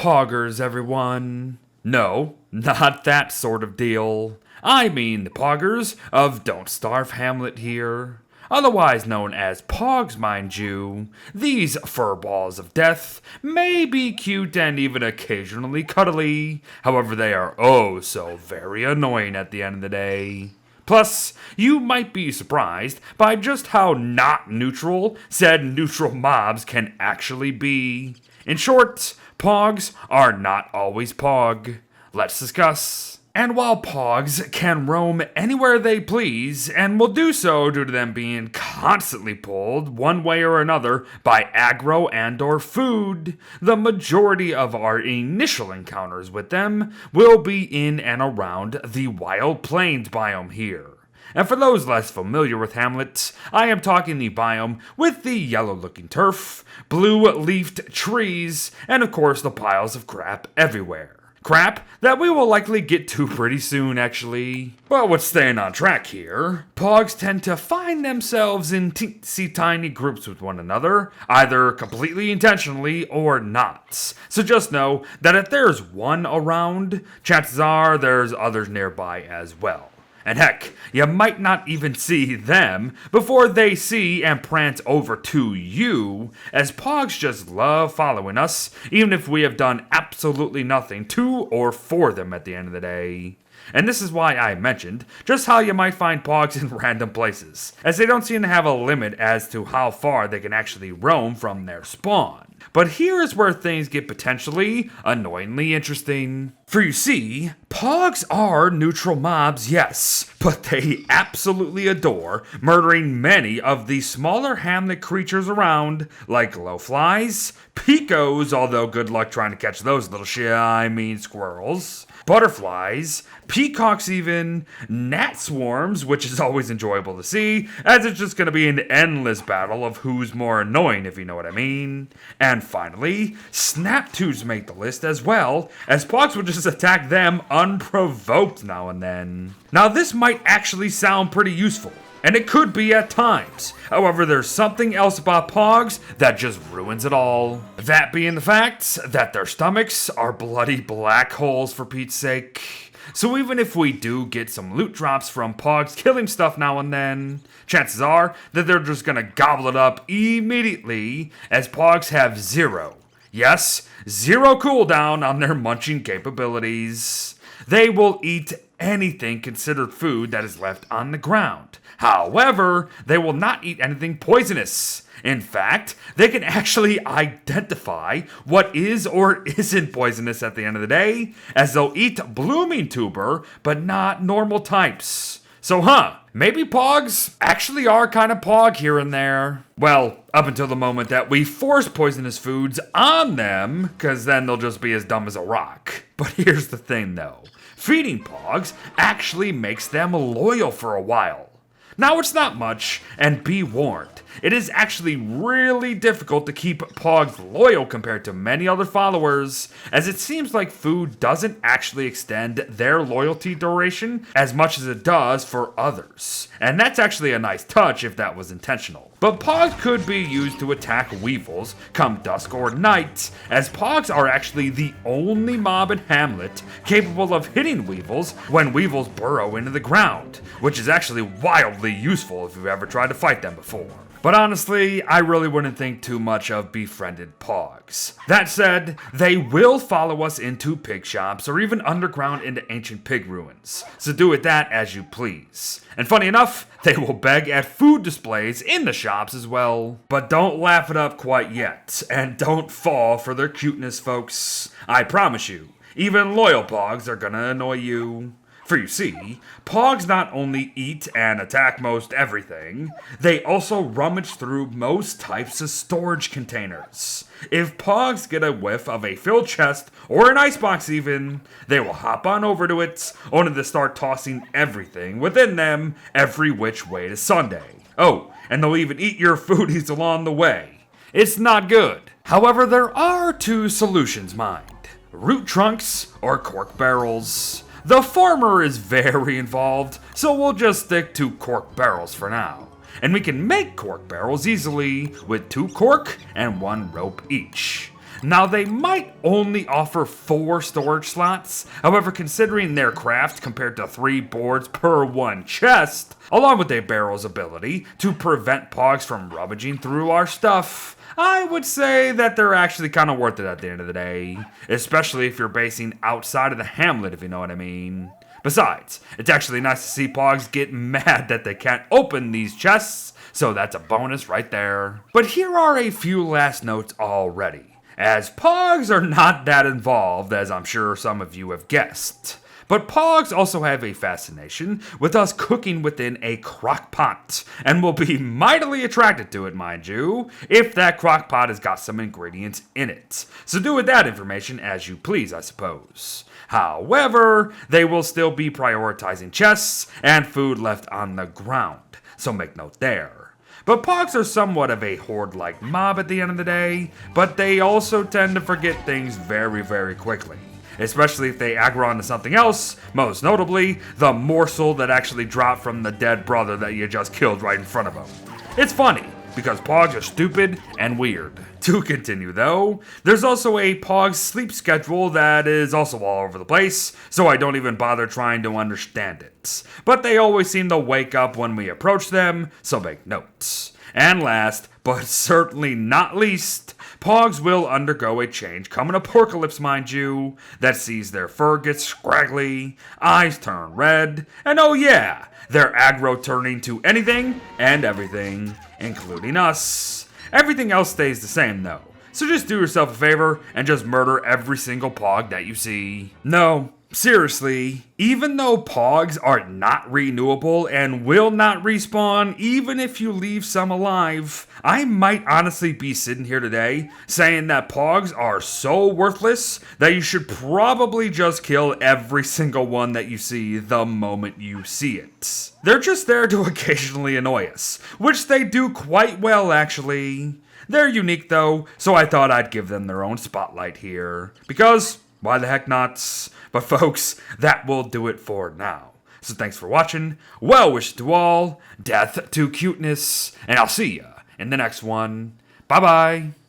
Poggers, everyone. No, not that sort of deal. I mean the Poggers of Don't Starve Hamlet here. Otherwise known as Pogs, mind you. These furballs of death may be cute and even occasionally cuddly. However, they are oh so very annoying at the end of the day. Plus, you might be surprised by just how not neutral said neutral mobs can actually be. In short, Pogs are not always Pog. Let's discuss. And while Pogs can roam anywhere they please, and will do so due to them being constantly pulled one way or another by aggro and or food, the majority of our initial encounters with them will be in and around the Wild Plains biome here. And for those less familiar with Hamlet, I am talking the biome with the yellow-looking turf, blue-leafed trees, and of course the piles of crap everywhere. Crap that we will likely get to pretty soon, actually. But with staying on track here, Pogs tend to find themselves in teensy tiny groups with one another, either completely intentionally or not. So just know that if there's one around, chances are there's others nearby as well. And heck, you might not even see them before they see and prance over to you, as Pogs just love following us, even if we have done absolutely nothing to or for them at the end of the day. And this is why I mentioned just how you might find Pogs in random places, as they don't seem to have a limit as to how far they can actually roam from their spawn. But here is where things get potentially annoyingly interesting. For you see, Pogs are neutral mobs, yes, but they absolutely adore murdering many of the smaller Hamlet creatures around, like glowflies, picos, although good luck trying to catch those little squirrels, butterflies, peacocks even, gnat swarms, which is always enjoyable to see, as it's just going to be an endless battle of who's more annoying, if you know what I mean. And finally, snap-tooths make the list as well, as Pogs will just attack them unprovoked now and then. Now this might actually sound pretty useful, and it could be at times. However, there's something else about Pogs that just ruins it all. That being the fact that their stomachs are bloody black holes, for Pete's sake. So even if we do get some loot drops from Pogs killing stuff now and then, chances are that they're just gonna gobble it up immediately, as Pogs have zero cooldown on their munching capabilities. They will eat anything considered food that is left on the ground. However, they will not eat anything poisonous. In fact, they can actually identify what is or isn't poisonous at the end of the day, as they'll eat blooming tuber, but not normal types. So maybe Pogs actually are kind of Pog here and there. Well, up until the moment that we force poisonous foods on them, because then they'll just be as dumb as a rock. But here's the thing though, feeding Pogs actually makes them loyal for a while. Now it's not much, and be warned, it is actually really difficult to keep Pogs loyal compared to many other followers, as it seems like food doesn't actually extend their loyalty duration as much as it does for others. And that's actually a nice touch if that was intentional. But Pogs could be used to attack weevils come dusk or night, as Pogs are actually the only mob in Hamlet capable of hitting weevils when weevils burrow into the ground, which is actually wildly useful if you've ever tried to fight them before. But honestly, I really wouldn't think too much of befriended Pogs. That said, they will follow us into pig shops or even underground into ancient pig ruins, so do with that as you please. And funny enough, they will beg at food displays in the shops as well. But don't laugh it up quite yet, and don't fall for their cuteness, folks. I promise you, even loyal Pogs are gonna annoy you. For you see, Pogs not only eat and attack most everything, they also rummage through most types of storage containers. If Pogs get a whiff of a filled chest, or an icebox even, they will hop on over to it, only to start tossing everything within them every which way to Sunday. Oh, and they'll even eat your foodies along the way. It's not good. However, there are two solutions, mind. Root trunks or cork barrels. The former is very involved, so we'll just stick to cork barrels for now. And we can make cork barrels easily with 2 cork and 1 rope each. Now, they might only offer 4 storage slots, however, considering their craft compared to 3 boards per 1 chest, along with a barrel's ability to prevent Pogs from rummaging through our stuff, I would say that they're actually kind of worth it at the end of the day, especially if you're basing outside of the Hamlet, if you know what I mean. Besides, it's actually nice to see Pogs get mad that they can't open these chests, so that's a bonus right there. But here are a few last notes already, as Pogs are not that involved, as I'm sure some of you have guessed. But Pogs also have a fascination with us cooking within a crock pot, and will be mightily attracted to it, mind you, if that crock pot has got some ingredients in it. So do with that information as you please, I suppose. However, they will still be prioritizing chests and food left on the ground, so make note there. But Pogs are somewhat of a horde-like mob at the end of the day, but they also tend to forget things very, very quickly. Especially if they aggro onto something else, most notably, the morsel that actually dropped from the dead brother that you just killed right in front of them. It's funny, because Pogs are stupid and weird. To continue though, there's also a Pogs sleep schedule that is also all over the place, so I don't even bother trying to understand it. But they always seem to wake up when we approach them, so make notes. And last, but certainly not least, Pogs will undergo a change coming apocalypse, mind you, that sees their fur get scraggly, eyes turn red, and oh yeah, their aggro turning to anything and everything, including us. Everything else stays the same though, so just do yourself a favor and just murder every single Pog that you see. No, seriously, even though Pogs are not renewable and will not respawn even if you leave some alive, I might honestly be sitting here today saying that Pogs are so worthless that you should probably just kill every single one that you see the moment you see it. They're just there to occasionally annoy us, which they do quite well actually. They're unique though, so I thought I'd give them their own spotlight here, because why the heck not? But folks, that will do it for now. So thanks for watching, well wishes to all, death to cuteness, and I'll see ya in the next one. Bye bye.